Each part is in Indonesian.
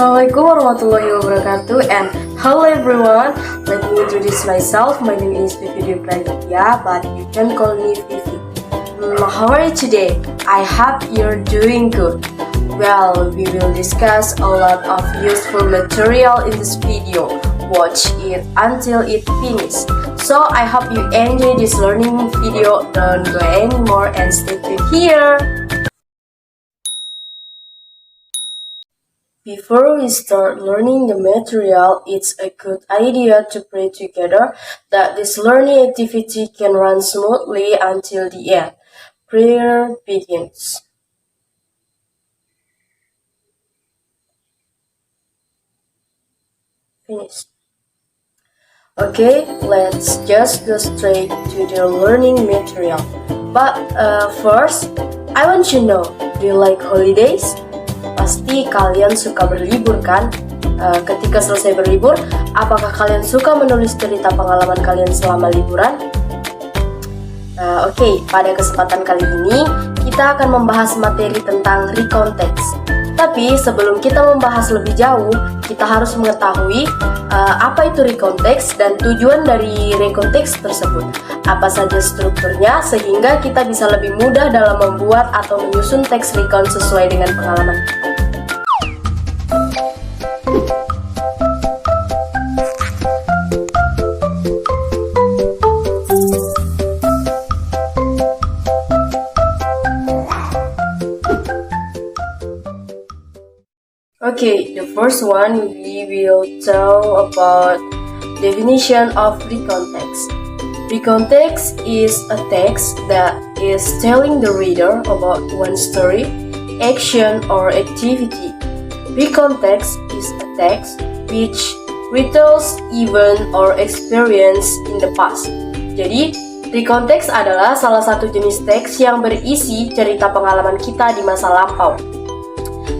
Assalamualaikum warahmatullahi wabarakatuh, and hello everyone. Let me introduce myself. My name is Vivi Praditya, but you can call me Vivi. How are you today? I hope you're doing good. Well, we will discuss a lot of useful material in this video. Watch it until it finishes. So I hope you enjoy this learning video. Don't go anymore and stay tuned here. Before we start learning the material, it's a good idea to pray together that this learning activity can run smoothly until the end. Prayer begins. Finished. Okay, let's just go straight to the learning material. But first, I want to know, do you like holidays? Pasti kalian suka berlibur kan? Ketika selesai berlibur, apakah kalian suka menulis cerita pengalaman kalian selama liburan? Oke, pada kesempatan kali ini kita akan membahas materi tentang recontext. Tapi sebelum kita membahas lebih jauh, kita harus mengetahui apa itu recontext dan tujuan dari recontext tersebut. Apa saja strukturnya sehingga kita bisa lebih mudah dalam membuat atau menyusun teks recon sesuai dengan pengalaman kita. Okay, the first one we will tell about definition of recontext. Recontext is a text that is telling the reader about one story, action, or activity. Recontext is a text which retells event or experience in the past. Jadi, recontext adalah salah satu jenis teks yang berisi cerita pengalaman kita di masa lampau.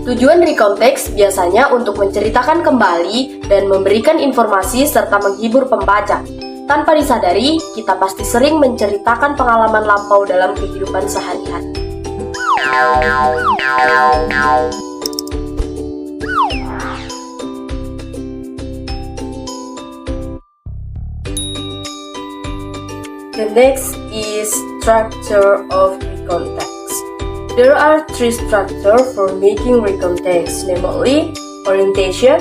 Tujuan recontext biasanya untuk menceritakan kembali dan memberikan informasi serta menghibur pembaca. Tanpa disadari, kita pasti sering menceritakan pengalaman lampau dalam kehidupan sehari-hari. The next is structure of recontext. There are three structures for making recontext, namely orientation,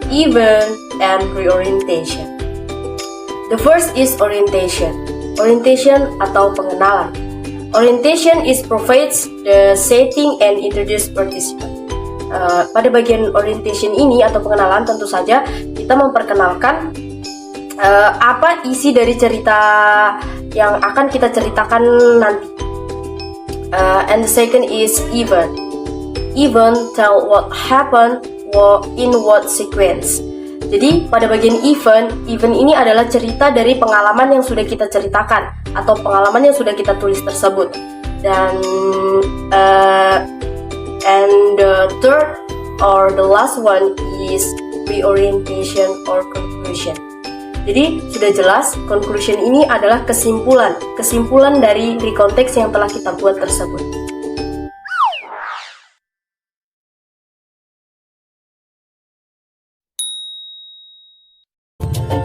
event, and reorientation. The first is orientation. Orientation atau pengenalan. Orientation is provides the setting and introduce participant. Pada bagian orientation ini atau pengenalan tentu saja kita memperkenalkan apa isi dari cerita yang akan kita ceritakan nanti. And the second is event. Event tell what happened in what sequence. Jadi pada bagian event ini adalah cerita dari pengalaman yang sudah kita ceritakan atau pengalaman yang sudah kita tulis tersebut. Dan and the third or the last one is reorientation or conclusion. Jadi sudah jelas, conclusion ini adalah kesimpulan dari recontext yang telah kita buat tersebut.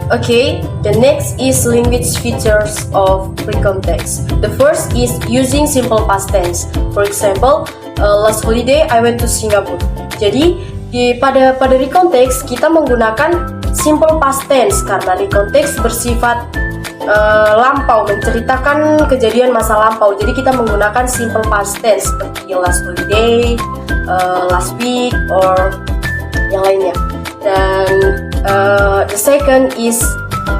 Okay, the next is language features of recontext. The first is using simple past tense. For example, last holiday I went to Singapore. Jadi pada recontext kita menggunakan simple past tense karena recontext bersifat lampau, menceritakan kejadian masa lampau. Jadi kita menggunakan simple past tense seperti last holiday, last week, or yang lainnya. Dan the second is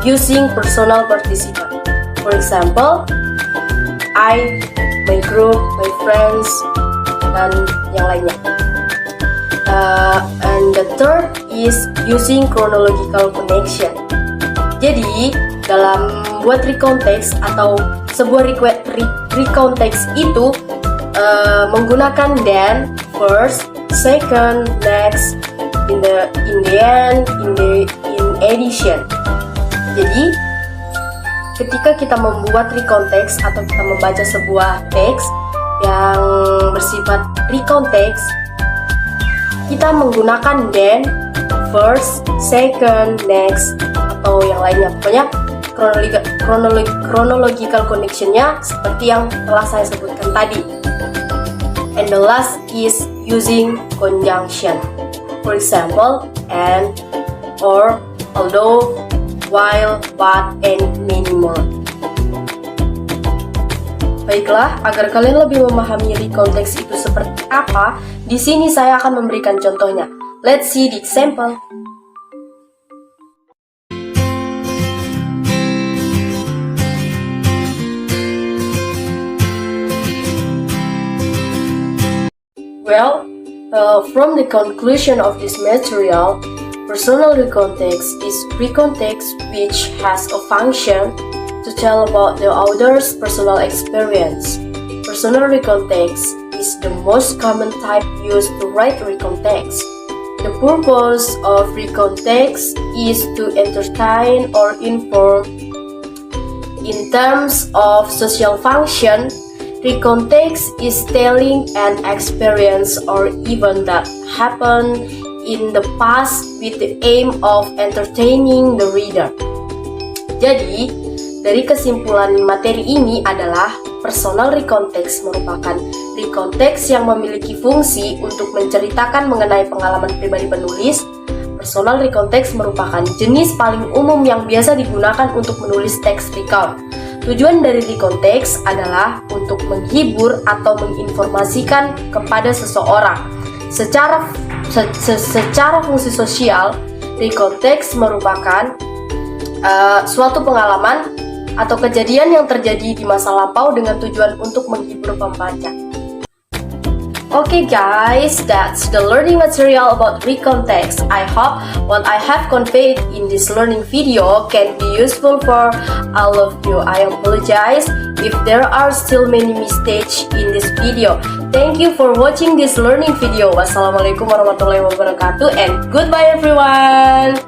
using personal participant. For example, I, my group, my friends, dan yang lainnya. And the third is using chronological connection. Jadi dalam buat recontext atau sebuah recontext itu menggunakan then, first, second, next, in the end, in addition. Jadi ketika kita membuat recontext atau kita membaca sebuah teks yang bersifat recontext, kita menggunakan then, first, second, next, atau yang lainnya. Pokoknya chronological connection-nya seperti yang telah saya sebutkan tadi. And the last is using conjunction. For example, and, or, although, while, but, and many more. Baiklah, agar kalian lebih memahami recontext itu seperti apa, di sini saya akan memberikan contohnya. Let's see the example. Well, from the conclusion of this material, personal recontext is recontext which has a function to tell about the author's personal experience. Personal recontext is the most common type used to write recontext. The purpose of recontext is to entertain or inform. In terms of social function, recontext is telling an experience or event that happened in the past with the aim of entertaining the reader. Jadi, dari kesimpulan materi ini adalah personal recontext merupakan recontext yang memiliki fungsi untuk menceritakan mengenai pengalaman pribadi penulis. Personal recontext merupakan jenis paling umum yang biasa digunakan untuk menulis teks recount. Tujuan dari recontext adalah untuk menghibur atau menginformasikan kepada seseorang. Secara fungsi sosial, recontext merupakan suatu pengalaman atau kejadian yang terjadi di masa lampau dengan tujuan untuk menghibur pembaca. Okay guys, that's the learning material about recontext. I hope what I have conveyed in this learning video can be useful for all of you. I apologize if there are still many mistakes in this video. Thank you for watching this learning video. Wassalamualaikum warahmatullahi wabarakatuh and goodbye everyone.